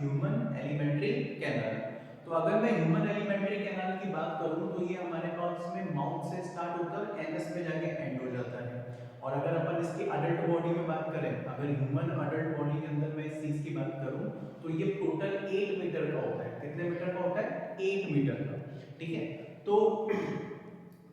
Human alimentary canal. तो अगर मैं ह्यूमन एलिमेंट्री कैनाल की बात करूं तो ये हमारे पास में माउथ से स्टार्ट होकर एनएस में जाके एंड हो जाता है। और अगर अपन इसकी अडल्ट बॉडी में बात करें, अगर ह्यूमन अडल्ट बॉडी के अंदर मैं इस चीज की बात करूं तो ये टोटल 8 मीटर का होता है। कितने मीटर का होता है? 8 मीटर का। ठीक है, तो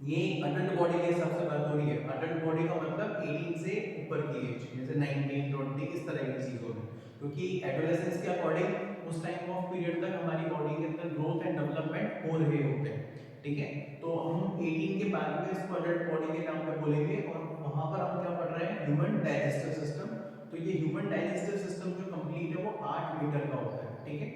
ये अडल्ट बॉडी के हिसाब से बात हो रही है। अडल्ट बॉडी का मतलब 18 से ऊपर की एज, जैसे 19 20 इस तरह की चीजों में, क्योंकि एडोलेसेंस के अकॉर्डिंग उस टाइम ऑफ पीरियड तक हमारी बॉडी के अंदर ग्रोथ एंड डेवलपमेंट हो रहे होते हैं। ठीक है, तो हम 18 के बाद में इसको अडल्ट बॉडी के नाम पे बोलेंगे। और वहां पर हम क्या पढ़ रहे हैं? Human digestive system. तो ये ह्यूमन डाइजेस्टिव सिस्टम जो कंप्लीट है वो 8 मीटर का होता है। ठीक है,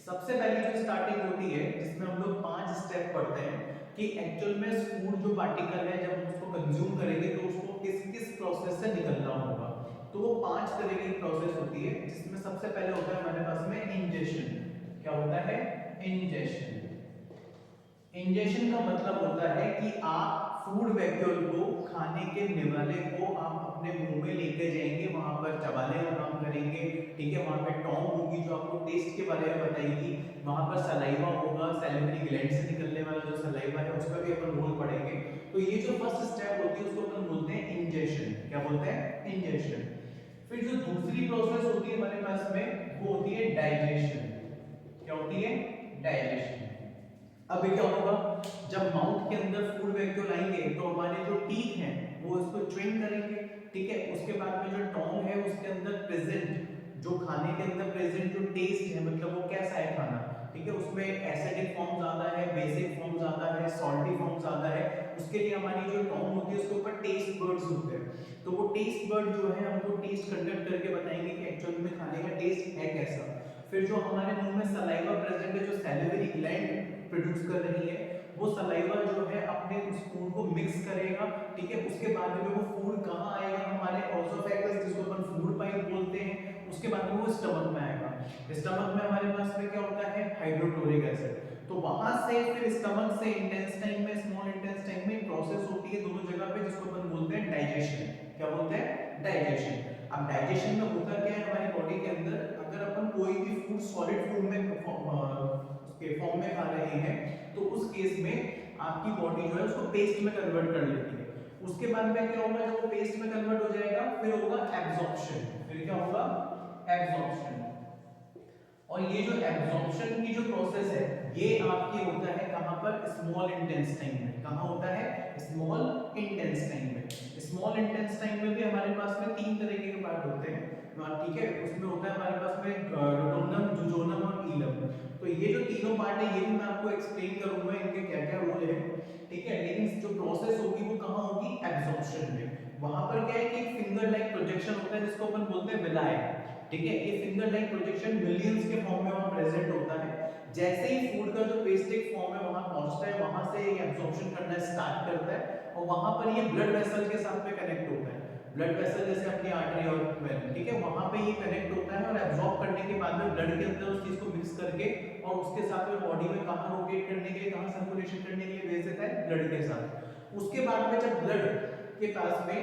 सबसे पहले जो स्टार्टिंग होती है जिसमें हम लोग 5 स्टेप पढ़ते हैं कि एक्चुअल में फूड जो पार्टिकल है जब हम उसको कंज्यूम करेंगे तो उसको किस किस प्रोसेस से निकलना होगा। तो वो 5 तरह की प्रोसेस होती है, जिसमें सबसे पहले होता है हमारे पास में इंजेशन। क्या होता है? इंजेशन। इंजेशन का मतलब होता है कि आप फूड वैक्यूल को, खाने के निवाले को आप अपने मुंह में लेके जाएंगे, वहां पर चबाने का काम करेंगे। ठीक है, वहां पे टॉन्ग होगी जो आपको टेस्ट के बारे में बताएगी, वहां पर सलाइवा होगा, सैलिवरी ग्लैंड से निकलने वाला जो सलाइवा है उसका भी अपन रोल पढ़ेंगे। तो ये जो फर्स्ट स्टेप होती है उसको अपन बोलते हैं इंजेशन। क्या बोलते हैं? इंजेशन। फिर जो दूसरी प्रोसेस होती है हमारे पास में वो होती है डाइजेशन। क्या होती है? डाइजेशन। अब क्या होगा? जब माउथ के अंदर फूड वैक्यूल आएंगे तो हमारे जो टीथ हैं वो इसको च्युइंग करेंगे। ठीक है, उसके बाद में जो टोंग है उसके अंदर प्रेजेंट जो खाने के अंदर प्रेजेंट जो टेस्ट है, मतलब वो कैसा है खाना। ठीक है, उसमें एसिडिक फॉर्म ज्यादा है, बेसिक फॉर्म ज्यादा है, सॉल्टी फॉर्म ज्यादा है। उसके लिए हमारी जो टोंग होती है उसके ऊपर टेस्ट बर्ड्स होते हैं। तो वो टेस्ट बर्ड जो है हमको टेस्ट कंडक्ट करके बताएंगे कि एक्चुअली में खाने का टेस्ट है कैसा। फिर जो हमारे मुंह में सलाइवा प्रेजेंट है, जो सैलिवरी ग्लैंड प्रोड्यूस कर रही है, वो सलाइवा जो है अपने उस फूड को मिक्स करेगा। ठीक है, उसके बाद में वो फूड कहां आएगा? हमारे ऑसोफैगस जिसको अपन फूड पाइप बोलते हैं, उसके बाद में वो स्टमक में आएगा। स्टमक में हमारे पास में क्या होता है? Hydrochloric acid. तो वहां से फिर स्टमक से इंटेस्टाइन में, स्मॉल इंटेस्टाइन में प्रोसेस होती है दोनों जगह पे, जिसको अपन बोलते हैं डाइजेशन। क्या बोलते हैं? डाइजेशन। अब डाइजेशन में होता क्या है हमारी बॉडी के अंदर? अगर अपन कोई भी फूड सॉलिड फूड में के फॉर्म में खा रहे हैं तो उस केस में आपकी बॉडी जो है उसको पेस्ट में कन्वर्ट कर लेती है। उसके बाद में क्या होगा? जब वो पेस्ट में कन्वर्ट हो जाएगा फिर होगा एब्जॉर्प्शन। फिर क्या होगा? एब्जॉर्प्शन। और ये जो एब्जॉर्प्शन की जो प्रोसेस है ये आपकी होता है कहां पर? स्मॉल इंटेस्टाइन में। कहां होता है? स्मॉल इंटेस्टाइन में। स्मॉल इंटेस्टाइन में भी हमारे पास में 3 तरीके के पार्ट होते हैं। ठीक है, उसमें होता है हमारे पास में रोटोंडम, जुजोनम और ईलम। तो ये जो तीनों पार्ट है ये भी मैं आपको एक्सप्लेन करूंगा इनके क्या क्या रोल है। ठीक है, लेकिन जो प्रोसेस होगी वो कहां होगी? एब्जॉर्प्शन में। वहां पर क्या है कि एक फिंगर लाइक प्रोजेक्शन होता है जिसको अपन बोलते हैं विलाय। ठीक है, ये फिंगर लाइक प्रोजेक्शन मिलियंस के फॉर्म में वहां प्रेजेंट होता है। जैसे ही फूड का जो पेस्टिक फॉर्म है वहां पहुंचता है, वहां से ये एब्जॉर्प्शन करना स्टार्ट करता है और वहां पर ये ब्लड वेसल के साथ में कनेक्ट होता है। ब्लड वेसल जैसे अपनी आर्टरी और वेन, ठीक है, वहां पे ये कनेक्ट होता है और एब्जॉर्ब करने के बाद में ब्लड के अंदर उस चीज को मिक्स करके और उसके साथ में बॉडी में कहां रोटेट करने के लिए, कहां सर्कुलेशन करने के लिए भेज देता है? ब्लड के साथ। उसके बाद में जब ब्लड के पास में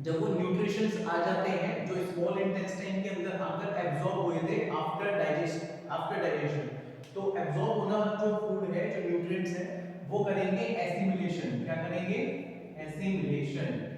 जब वो न्यूट्रिशंस आ जाते हैं जो स्मॉल इंटेस्टाइन के अंदर आकर एब्जॉर्ब हुए थे आफ्टर डाइजेशन, तो एब्जॉर्ब होना जो फूड है, जो न्यूट्रिएंट्स है, वो करेंगे एसिमिलेशन। क्या करेंगे? एसिमिलेशन।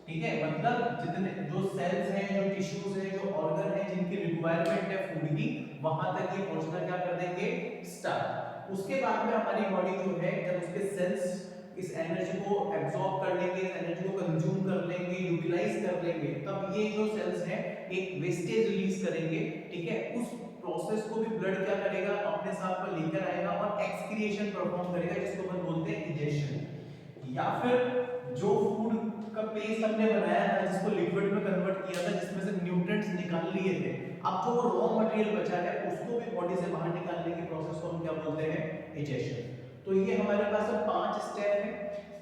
ठीक है, मतलब जितने जो सेल्स हैं, जो टिश्यूज हैं, जो ऑर्गन हैं जिनकी रिक्वायरमेंट है फूड की, वहां तक ये पहुंचना क्या कर देंगे? स्टार्ट। उसके बाद में हमारी बॉडी जो है जब उसके सेल्स इस एनर्जी को एब्जॉर्ब कर लेंगे, इस एनर्जी को कंज्यूम कर लेंगे, यूटिलाइज कर लेंगे, तब ये जो सेल्स हैं एक वेस्टेज रिलीज करेंगे। ठीक है, उस प्रोसेस को भी ब्लड क्या करेगा? अपने साथ में लेकर आएगा और एक्सक्रिएशन परफॉर्म करेगा, जिसको अपन बोलते हैं इजेशन। या फिर जो फूड का पेस्ट हमने बनाया था, जिसको लिक्विड में कन्वर्ट किया था, जिसमें से न्यूट्रिएंट्स निकाल लिए थे, अब जो रॉ मटेरियल बचा है उसको भी बॉडी से बाहर निकालने की प्रोसेस को हम क्या बोलते हैं? इजेशन। तो ये हमारे पास 5 स्टेप है।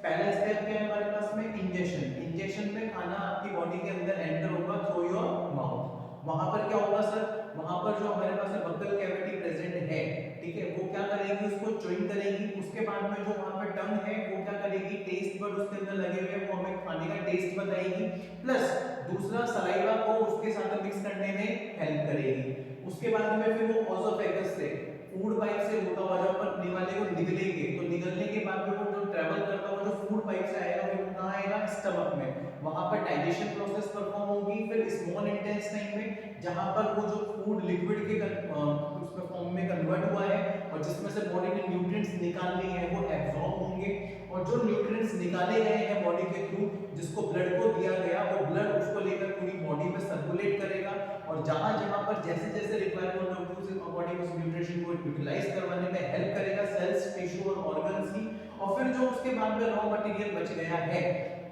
पहला स्टेप क्या है हमारे पास में? इंजेक्शन। इंजेक्शन में खाना आपकी बॉडी के अंदर एंटर होगा थ्रू योर माउथ। वहां पर क्या होगा सर? वहां पर जो हमारे पास बक्कल कैविटी प्रेजेंट है, ठीक है, वो क्या करेगी? उसको च्युइंग करेगी। उसके बाद में जो वहां पर टंग है वो क्या करेगी? टेस्ट बड उसके अंदर लगे हुए हैं, वो हमें खाने का टेस्ट बताएगी। प्लस दूसरा सलाइवा को उसके साथ मिक्स करने में हेल्प करेगी। उसके बाद में फिर वो ओसोफेगस से फूड पाइप से होता हुआ जब अपन निवाले को निकलेंगे तो निकलने के बाद में वो जो ट्रेवल करता हुआ जो फूड पाइप से आएगा फिर वो कहाँ आएगा, स्टमक में। वहां पर डाइजेशन प्रोसेस परफॉर्म होगी। फिर स्मॉल इंटेस्टाइन में जहां पर वो जो फूड लिक्विड के उसमें फॉर्म में कन्वर्ट हुआ है और जिसमें से बॉडी ने न्यूट्रिएंट्स निकालने हैं वो एब्जॉर्ब होंगे, और जो न्यूट्रिएंट्स निकाले गए हैं बॉडी के थ्रू जिसको ब्लड को दिया गया वो ब्लड उसको लेकर पूरी बॉडी में सर्कुलेट करेगा, और जहां जहां पर जैसे जैसे रिक्वायरमेंट होगी उस बॉडी को न्यूट्रिशन को यूटिलाइज करवाने में हेल्प करेगा सेल्स, टिश्यू और ऑर्गन्स की। और फिर जो उसके बाद में रॉ मटेरियल बच गया है,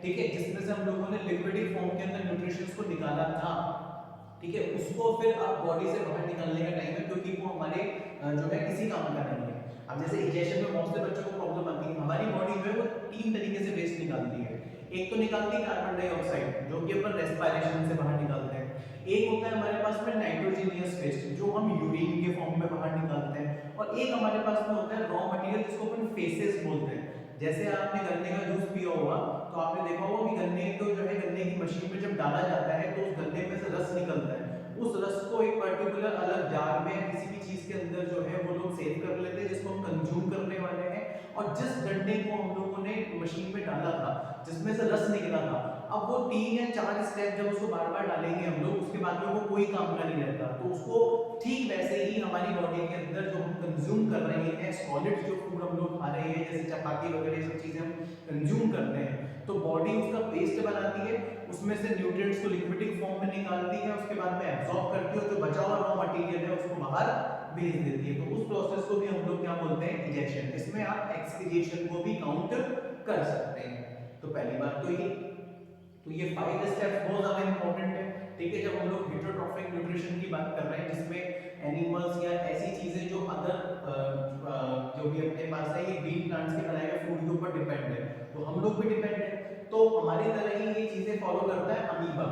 ठीक है, जिसमें से हम लोगों ने लिक्विड फॉर्म के अंदर न्यूट्रिशंस को निकाला था, ठीक है, उसको फिर आप बॉडी से बाहर निकालने का टाइम है क्योंकि वो हमारे जो है किसी काम का नहीं है। अब जैसे इजेशन में बहुत से बच्चों को प्रॉब्लम आती है, हमारी बॉडी जो है वो तीन तरीके से वेस्ट निकालती है। एक तो निकालती है कार्बन डाइऑक्साइड जो कि अपन रेस्पिरेशन से बाहर निकालते हैं, एक होता है हमारे पास में नाइट्रोजनियस वेस्ट जो हम यूरिन के फॉर्म में बाहर निकालते हैं, और एक हमारे पास में होता है रॉ मटेरियल जिसको अपन फेसेस बोलते हैं। जैसे आपने गन्ने का जूस पिया होगा तो आपने देखा होगा कि गन्ने को जो है गन्ने की मशीन में जब डाला जाता है तो उस गन्ने में से रस निकलता है, उस रस को एक पर्टिकुलर अलग जार में किसी भी चीज के अंदर जो है वो लोग सेव कर लेते हैं जिसको हम कंज्यूम करने वाले हैं। और जिस गन्ने को हम लोगों ने मशीन में डाला था जिसमें से रस निकला था, अब वो 3 या 4 स्टेप जब उसको बार बार डालेंगे हम लोग उसके बाद में वो कोई काम का नहीं रहता, तो उसको ठीक वैसे ही हमारी बॉडी के अंदर जो हम कंज्यूम कर रहे हैं सॉलिड जो फूड हम लोग खा रहे हैं जैसे चपाती वगैरह सब चीजें हम कंज्यूम करते हैं तो बॉडी उसका पेस्ट बनाती है, उसमें से न्यूट्रिएंट्स को लिक्विडिक फॉर्म में निकालती है, उसके बाद में एब्जॉर्ब करती है, जो बचा हुआ रॉ मटेरियल है उसको बाहर भेज देती है। तो उस प्रोसेस को भी हम लोग क्या बोलते हैं, इजेक्शन। इसमें आप एक्सक्रीशन को भी काउंट कर सकते हैं। तो पहली बात तो ये 5 स्टेप्स बहुत ज्यादा इंपॉर्टेंट है, ठीक है। जब हम लोग हेटेरोट्रॉफिक न्यूट्रिशन की बात कर रहे हैं जिसमें एनिमल्स या ऐसी चीजें जो अदर जो भी अपने पास है ये ग्रीन प्लांट्स के बनाए हुए फूड के ऊपर डिपेंड है, तो हम लोग भी डिपेंड है, तो हमारी तरह ही ये चीजें फॉलो करता है अमीबा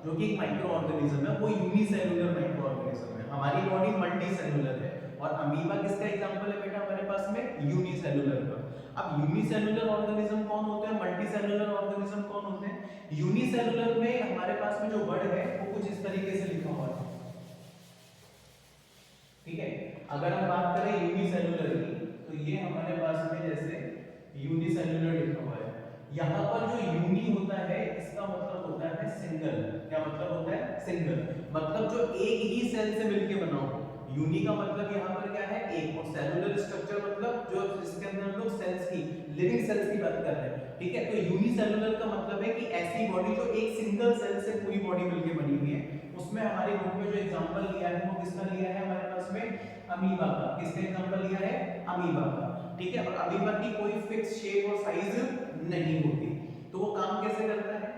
जो कि एक माइक्रो ऑर्गेनिज्म है, वो यूनिसेलुलर माइक्रो ऑर्गेनिज्म है। हमारी बॉडी मल्टी सेलुलर है और अमीबा किसका एग्जांपल है बेटा हमारे पास में, यूनिसेलुलर का। अब यूनिसेलुलर ऑर्गेनिज्म कौन होते हैं, मल्टी सेलुलर ऑर्गेनिज्म कौन होते हैं। यूनिसेलुलर में हमारे पास में जो वर्ड है वो कुछ इस तरीके से लिखा हुआ है, ठीक है। अगर हम बात करें यूनिसेलुलर की तो ये हमारे पास में जैसे यूनिसेलुलर लिखा हुआ है, यहाँ पर जो यूनि होता है इसका मतलब होता है सिंगल। क्या मतलब होता है, सिंगल, मतलब जो एक ही सेल से मिलके बना हो। यूनि का मतलब यहाँ पर क्या है, एक, और सेलुलर स्ट्रक्चर मतलब जो जिसके अंदर हम लोग सेल्स की, लिविंग सेल्स की बात कर रहे हैं, ठीक है। तो यूनिसेलुलर का मतलब है कि ऐसी बॉडी जो एक सिंगल सेल से पूरी बॉडी मिलके बनी हुई है। उसमें हमारे ग्रुप में जो एग्जांपल लिया है वो किसका लिया है हमारे पास में, अमीबा का। किसका एग्जांपल लिया है, अमीबा का, ठीक है। और अमीबा की कोई फिक्स शेप और साइज नहीं होती, तो वो काम कैसे करता है,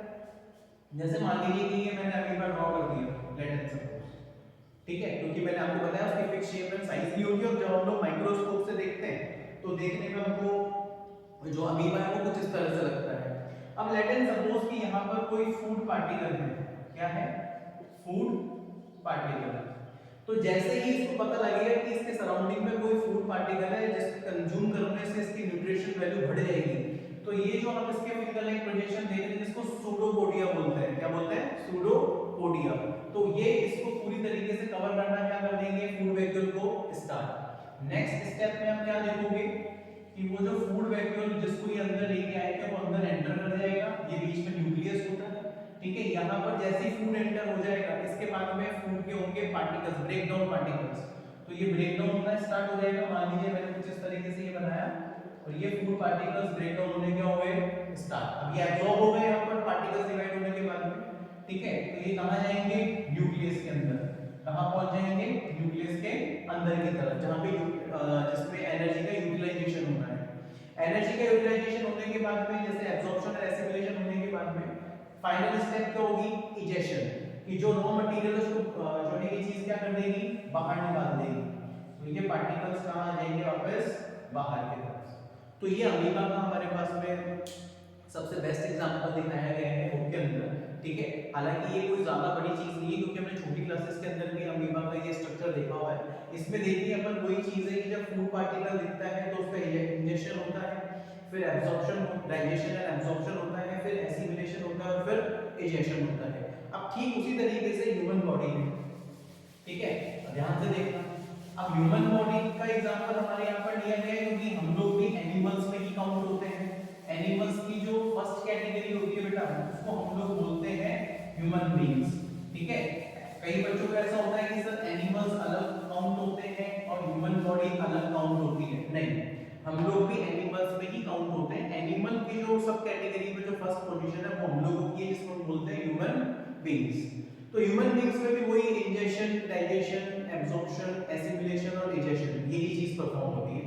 जैसे मान लीजिए कि ये मैंने अमीबा ड्रॉ कर दिया, लेट अस सपोज, ठीक है, क्योंकि मैंने आपको बताया उसकी फिक्स शेप एंड साइज भी होगी, और जब हम लोग माइक्रोस्कोप से देखते हैं तो देखने में हमको जो अमीबा है वो कुछ इस तरह से लगता है। अब लेट अस सपोज कि यहाँ पर कोई फूड पार्टिकल है, क्या है, फूड पार्टिकल। तो जैसे ही इसको पता लगेगा कि इसके सराउंडिंग में कोई फूड पार्टिकल है जिसको कंज्यूम करने से इसकी न्यूट्रिशन वैल्यू बढ़ जाएगी, तो ये जो हम इसके फिजिकल एक प्रोजेक्शन देख रहे हैं जिसको सूडोपोडिया बोलते हैं, क्या बोलते हैं, सूडोपोडिया। तो ये इसको पूरी तरीके से कवर करना क्या कर देंगे, फूड वैक्यूल को स्टार्ट। नेक्स्ट स्टेप में हम क्या देखोगे कि वो जो फूड वैक्यूल जिसको ये अंदर लेके आएगा वो अंदर एंटर कर जाएगा, ये बीच में न्यूक्लियस होता है, ठीक है। यहाँ पर जैसे ही फूड एंटर हो जाएगा इसके बाद में फूड के होंगे पार्टिकल्स, ब्रेक डाउन पार्टिकल्स, तो ये ब्रेक डाउन होना स्टार्ट हो जाएगा। मान लीजिए मैंने कुछ इस तरीके से ये बनाया और ये फूड पार्टिकल्स ब्रेक डाउन होने क्या हो गए, स्टार्ट। अब ये एब्जॉर्ब हो गए यहाँ पर पार्टिकल्स डिवाइड होने के बाद में, ठीक है। तो ये कहाँ जाएंगे, न्यूक्लियस के अंदर, कहाँ पहुंच जाएंगे, न्यूक्लियस के अंदर की तरफ, जहाँ पे जिसमें एनर्जी का यूटिलाइजेशन होना है। एनर्जी का यूटिलाइजेशन होने के बाद में जैसे एब्जॉर्प्शन और एसिमिलेशन होने के बाद में फाइनल स्टेप क्या होगी, इजेशन, कि जो रॉ मटेरियल उसको जो है ये चीज क्या कर देगी, बाहर निकाल देगी। तो ये पार्टिकल्स कहाँ आ जाएंगे, वापस बाहर की तरफ। तो ये अमीबा का हमारे पास में सबसे बेस्ट एग्जांपल दिखाया गया है बुक के अंदर, ठीक है। हालांकि ये कोई ज्यादा बड़ी चीज नहीं है क्योंकि हमने छोटी क्लासेस के अंदर भी अमीबा का ये स्ट्रक्चर देखा हुआ है। इसमें देखिए अपन कोई चीज है कि जब फूड पार्टिकल दिखता है तो उसका इंजेक्शन होता है, फिर एब्जॉर्प्शन, डाइजेशन एंड एब्जॉर्प्शन होता है, फिर एसिमिलेशन होता है और फिर इजेक्शन होता है। अब ठीक उसी तरीके से ह्यूमन बॉडी में ठीक है, ध्यान से देखना। अब ह्यूमन बॉडी का एग्जांपल हमारे यहाँ पर लिया गया है क्योंकि हम लोग भी एनिमल्स में ही काउंट होते हैं। एनिमल्स की जो फर्स्ट कैटेगरी होती है बेटा उसको हम लोग बोलते हैं ह्यूमन बीइंग्स। ठीक है, कई बच्चों को ऐसा होता है कि सर एनिमल्स अलग काउंट होते हैं और ह्यूमन बॉडी अलग काउंट होती है। नहीं, हम लोग भी एनिमल्स में ही काउंट होते हैं। एनिमल की जो सब कैटेगरी में जो फर्स्ट पोजीशन है वो हम लोगों की है जिसको हम बोलते हैं ह्यूमन बीइंग्स। तो ह्यूमन बीइंग्स में भी वही इंजेक्शन, डाइजेशन, एब्जॉर्प्शन, एसिमिलेशन और डिजेशन यही चीज परफॉर्म होती है।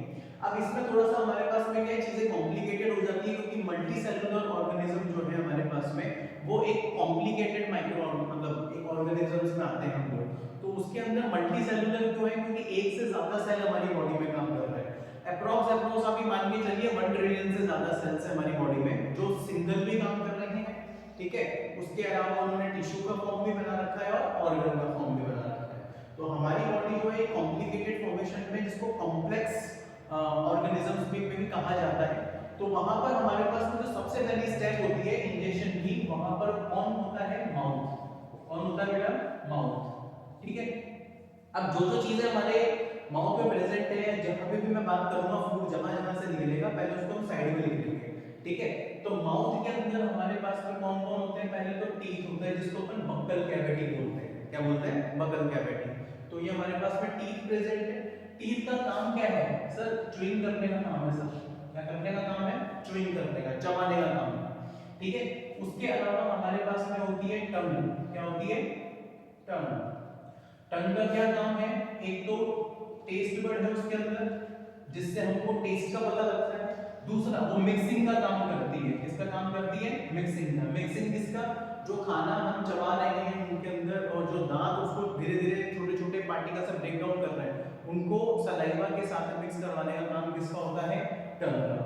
अब इसमें थोड़ा सा हमारे पास में क्या चीजें कॉम्प्लिकेटेड हो जाती है क्योंकि मल्टी सेलुलर ऑर्गेनिज्म जो है हमारे पास में वो एक कॉम्प्लिकेटेड माइक्रो मतलब एक ऑर्गेनिजम्स में आते हैं हम लोग। तो उसके अंदर मल्टी सेलुलर क्यों है क्योंकि एक से ज्यादा सेल हमारी बॉडी में काम कर रहा है। अप्रॉक्स आप ही मान के चलिए 1 ट्रिलियन से ज्यादा सेल्स है हमारी बॉडी में जो सिंगल भी काम कर रहे हैं। ठीक है, उसके अलावा उन्होंने टिश्यू का फॉर्म भी बना रखा है और ऑर्गन का फॉर्म भी बना रखा है। तो हमारी बॉडी जो है कॉम्प्लिकेटेड फॉर्मेशन में जिसको कॉम्प्लेक्स ऑर्गेनिजम्स भी कहा जाता है। तो वहां पर हमारे पास में जो सबसे पहली स्टेप होती है इंजेक्शन की, वहां पर कौन होता है? माउथ। कौन होता है बेटा? माउथ। ठीक है, अब जो जो चीजें हमारे माउथ में प्रेजेंट है, जहां पे भी मैं बात करूंगा फूड जहां जहां से निकलेगा पहले उसको हम साइड में लिख लेंगे। ठीक है, तो माउथ के अंदर हमारे पास में कौन कौन होते हैं? पहले तो टीथ होता है जिसको अपन बक्कल कैविटी बोलते हैं। क्या बोलते हैं? Buccal cavity. तो ये हमारे पास में टीथ प्रेजेंट है। टीथ का काम क्या है सर? च्युइंग करने का काम है सर। क्या करने का काम है? च्युइंग करने का, चबाने का काम है। ठीक है, उसके अलावा हमारे पास में होती है टंग। क्या होती है? टंग। टंग का क्या काम है? एक तो टेस्ट बड है उसके अंदर जिससे हमको टेस्ट का पता लगता है। दूसरा वो मिक्सिंग का काम करती है। किसका काम करती है? मिक्सिंग का। मिक्सिंग किसका? जो खाना हम चबा रहे हैं उनके अंदर और जो दांत उसको धीरे धीरे छोटे छोटे पार्टिकल से ब्रेक डाउन कर रहे हैं उनको सलाइवा के साथ मिक्स करवाने का काम किसका होता है? टंग का।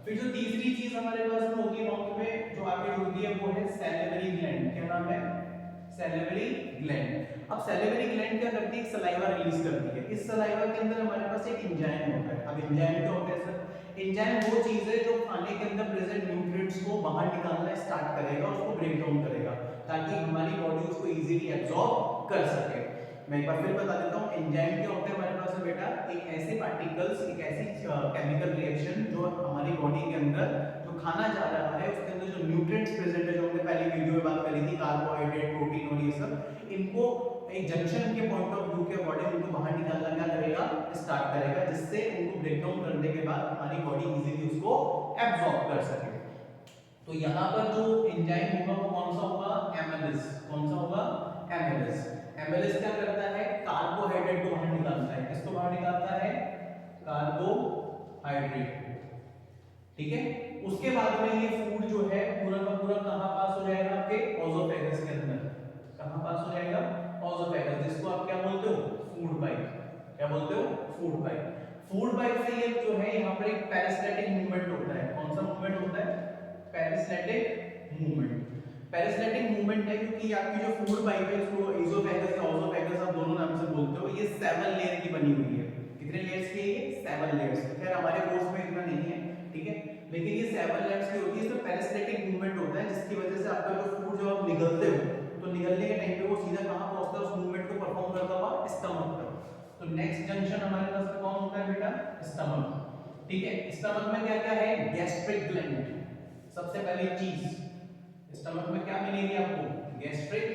फिर जो तीसरी चीज हमारे पास में होती है माउथ में जो आगे जुड़ती है वो है सैलिवरी ग्लैंड। क्या नाम है? Salivary gland. अब सैलिवरी ग्लैंड क्या करती है? सलाइवा रिलीज करती है। इस सलाइवा के अंदर हमारे पास एक एंजाइम होता है। अब एंजाइम क्या होता है सर? एंजाइम वो चीज है जो खाने के अंदर प्रेजेंट न्यूट्रिएंट्स को बाहर निकालना स्टार्ट करेगा, उसको ब्रेक डाउन करेगा ताकि हमारी बॉडी उसको इजीली एब्जॉर्ब कर सके। मैं एक बार फिर बता देता हूं एंजाइम क्या होता है हमारे पास में बेटा? एक ऐसे पार्टिकल्स, एक ऐसी केमिकल रिएक्शन जो हमारी बॉडी के अंदर जो खाना जा रहा है उसके अंदर जो न्यूट्रिएंट्स प्रेजेंट है, जो हमने पहले वीडियो में बात करी थी, कार्बोहाइड्रेट, प्रोटीन और ये सब, इनको एक जंक्शन के पॉइंट ऑफ व्यू के अकॉर्डिंग उनको बाहर निकालना क्या करेगा? स्टार्ट करेगा, जिससे उनको ब्रेक डाउन करने के बाद हमारी बॉडी इजीली उसको एब्जॉर्ब कर सके। तो यहाँ पर जो एंजाइम होगा वो कौन सा होगा? एमिलेज। कौन सा होगा? एमिलेज। एमिलेज क्या करता है? कार्बोहाइड्रेट को बाहर निकालता है। किसको बाहर निकालता है? कार्बोहाइड्रेट। ठीक है, उसके बाद में ये फूड जो है पूरा का पूरा कहां पास हो जाएगा? आपके ओजोफेगस के अंदर। कहां पास हो जाएगा? ओजोफेगस, जिसको आप क्या बोलते हो? Food pipe. क्या बोलते हो? Food pipe. फूड पाइप से ये जो है यहाँ पर एक पेरिस्टैटिक मूवमेंट होता है। कौन सा मूवमेंट होता है? पेरिस्टैटिक मूवमेंट। पेरिस्टैटिक मूवमेंट है क्योंकि आपकी जो फूड पाइप है इसको इजोफेगस या ओजोफेगस आप दोनों नाम से बोलते हो, ये 7 लेयर की बनी हुई है। कितने लेयर्स की है ये? 7 लेयर्स। खैर हमारे कोर्स में इतना नहीं है, ठीक है, लेकिन ये 7 लेयर्स की होती है। इसमें पेरिस्टैटिक मूवमेंट होता है जिसकी वजह से आपका जो फूड जब आप निगलते हो तो निगलने के टाइम पे वो सीधा कहां पहुंचता है? उस मूवमेंट को परफॉर्म करता हुआ स्टमक पर। तो नेक्स्ट जंक्शन हमारे पास में कौन होता है बेटा? स्टमक। ठीक है, स्टमक में क्या क्या है? Gastric gland. सबसे पहली चीज स्टमक में क्या मिलेगी आपको? गैस्ट्रिक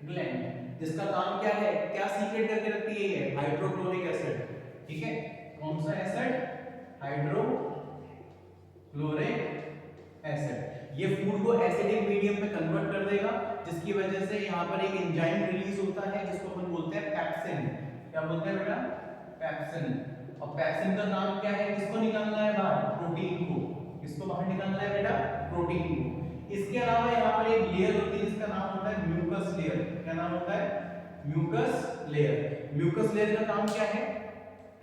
ग्लैंड, जिसका काम क्या है? क्या सीक्रेट करके रखती है ये? Hydrochloric acid. ठीक है, कौन सा एसिड? Hydrochloric acid. ये फूड को एसिडिक मीडियम में कन्वर्ट कर देगा जिसकी वजह से यहाँ पर एक एंजाइम रिलीज होता है जिसको अपन बोलते हैं पेप्सिन। क्या बोलते हैं बेटा? पेप्सिन। और पेप्सिन का काम क्या है? किसको निकालना है बाहर? प्रोटीन को। किसको बाहर निकालना है बेटा? प्रोटीन को। इसके अलावा यहाँ पर एक लेयर होती है जिसका नाम होता है म्यूकस लेयर। क्या नाम होता है? Mucus layer. म्यूकस लेयर का काम क्या है?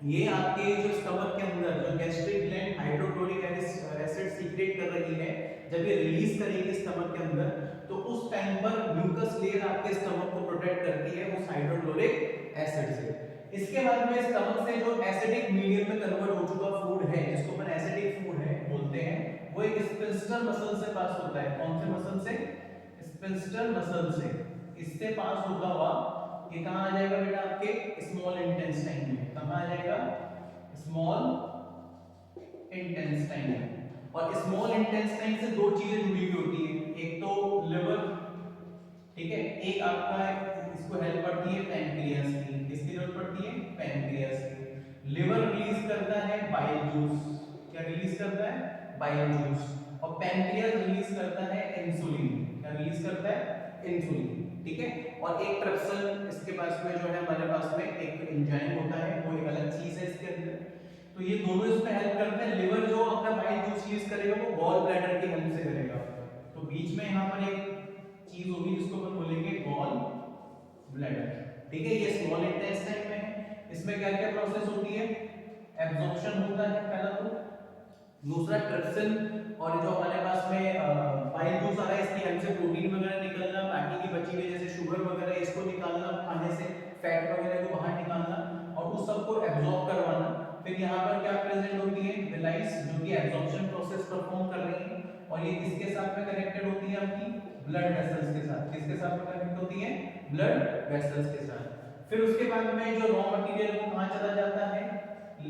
ये आपके जो स्टमक के अंदर जो gastric gland hydrochloric acid secret कर रही है, जब ये रिलीज करेगी स्टमक के अंदर तो उस टाइम पर म्यूकस लेयर आपके स्टमक को प्रोटेक्ट करती है उस हाइड्रोक्लोरिक एसिड से। इसके बाद में स्टमक से जो एसिडिक मीडियम में कन्वर्ट हो चुका फूड है, जिसको अपन एसिडिक फूड है बोलते हैं, वो एक स्पिंस्टर मसल से पास होता है। कौन से मसल से? स्पिंस्टर मसल से। इससे पास होता हुआ ये कहां आ जाएगा बेटा? आपके स्मॉल इंटेस्टाइन में, कहाँ आ जाएगा, स्मॉल इंटेस्टाइन में। और स्मॉल इंटेस्टाइन से दो चीजें जुड़ी हुई होती है, एक तो लिवर, ठीक है, एक आपका इसको हेल्प पड़ती है पैनक्रियास की, किसकी जरूरत पड़ती है, पैनक्रियास की। लिवर रिलीज करता है बाइल जूस, क्या रिलीज करता है, बाइल जूस। और पैनक्रियास रिलीज करता है इंसुलिन, क्या रिलीज करता है, इंसुलिन, ठीक है। और एक ट्रिप्सिन इसके पास में जो है हमारे पास में एक एंजाइम होता है, वो एक अलग चीज है इसके अंदर। तो ये दोनों इसमें हेल्प करते हैं। लिवर जो अपना बाइल जूस रिलीज करेगा वो गॉल ब्लैडर की हेल्प से करेगा। तो बीच में यहाँ पर एक चीज होगी जिसको अपन बोलेंगे गॉल ब्लैडर, ठीक है। ये स्मॉल इंटेस्टाइन में है। इसमें क्या क्या प्रोसेस होती है, एब्जॉर्प्शन होता है पहला, तो दूसरा ट्रिप्सिन, और जो हमारे पास में बाइल जूस आ रहा है इसकी हेल्प से प्रोटीन वगैरह निकलना, बाकी की बची हुई जैसे शुगर वगैरह इसको निकालना खाने से, फैट वगैरह को बाहर निकालना और उस सबको एब्जॉर्ब करवाना। फिर यहाँ पर क्या प्रेजेंट होती है, विलाइस, जो कि एब्जॉर्प्शन प्रोसेस परफॉर्म कर रही है। और ये किसके साथ में कनेक्टेड होती है, आपकी ब्लड वेसल्स के साथ। किसके साथ में कनेक्ट होती है, ब्लड वेसल्स के साथ। फिर उसके बाद में जो रॉ मटेरियल वो कहां चला जाता है,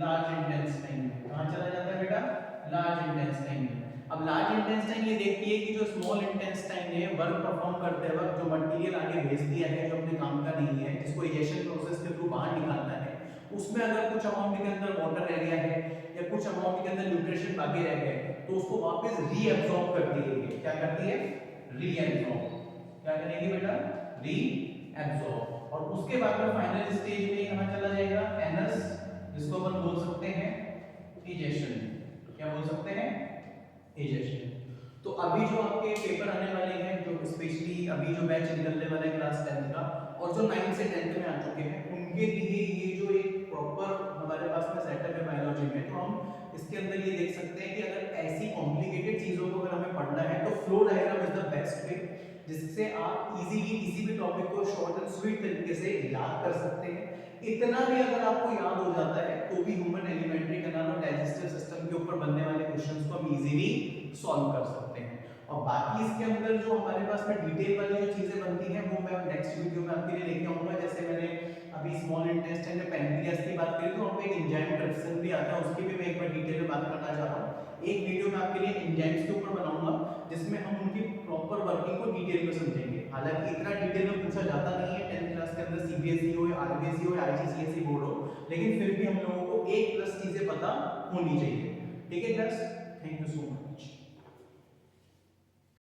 लार्ज इंटेस्टाइन में। कहां चला जाता है बेटा, लार्ज इंटेस्टाइन में। अब लार्ज इंटेस्टाइन ये देखती है कि जो स्मॉल इंटेस्टाइन है वर्क परफॉर्म करते वक्त जो मटेरियल आगे भेज दिया है जो अपने काम का नहीं है, जिसको इजेशन प्रोसेस के थ्रू बाहर निकालना है, उसमें अगर कुछ अमाउंट के अंदर वाटर रह गया है या कुछ अमाउंट के अंदर न्यूट्रिशन बाकी रह गए तो उसको वापस रीअब्सॉर्ब करती है। क्या करती है, रीअब्सॉर्ब। क्या करेगी बेटा, रीअब्सॉर्ब। और उसके बाद में फाइनल स्टेज में कहां चला जाएगा, एनस, जिसको अपन बोल सकते हैं इजेशन। क्या बोल सकते हैं, इजेशन। तो अभी जो आपके पेपर आने वाले हैं, जो स्पेशली अभी जो बैच निकलने वाला है क्लास 10 का और जो 9 से 10th में आ चुके हैं, उनके लिए ये जो एक प्रॉपर हमारे पास में सेटअप है बायोलॉजी में, तो हम इसके अंदर ये देख सकते हैं कि अगर ऐसी कॉम्प्लिकेटेड चीजों को अगर हमें पढ़ना है तो flow diagram is the best way, जिससे आप इजीली किसी भी टॉपिक को शॉर्ट एंड स्वीट तरीके से याद कर सकते हैं। इतना भी अगर आपको याद हो जाता है तो भी ह्यूमन एलिमेंट्री कैनाल और डाइजेस्टिव सिस्टम के ऊपर बनने वाले क्वेश्चंस को हम इजीली सॉल्व कर सकते हैं। और बाकी इसके अंदर जो हमारे पास में डिटेल वाली जो चीजें बनती हैं वो मैं नेक्स्ट वीडियो में आपके लिए लेके आऊंगा। जैसे मैंने अभी स्मॉल इंटेस्टाइन में पैनक्रियास की बात करी, तो वहाँ पे एक एंजाइम ट्रिप्सिन भी आता है, उसकी भी मैं एक बार डिटेल में बात करना चाह रहा हूँ। एक वीडियो में आपके लिए एंजाइम्स के ऊपर बनाऊंगा जिसमें हम उनकी प्रॉपर वर्किंग को डिटेल में समझेंगे। हालांकि इतना डिटेल में पूछा जाता नहीं है 10th क्लास के अंदर, सीबीएसई हो या आरबीएसई हो या आईसीएसई बोर्ड हो, लेकिन फिर भी हम लोगों को एक प्लस चीजें पता होनी चाहिए। ठीक है class, thank you so much.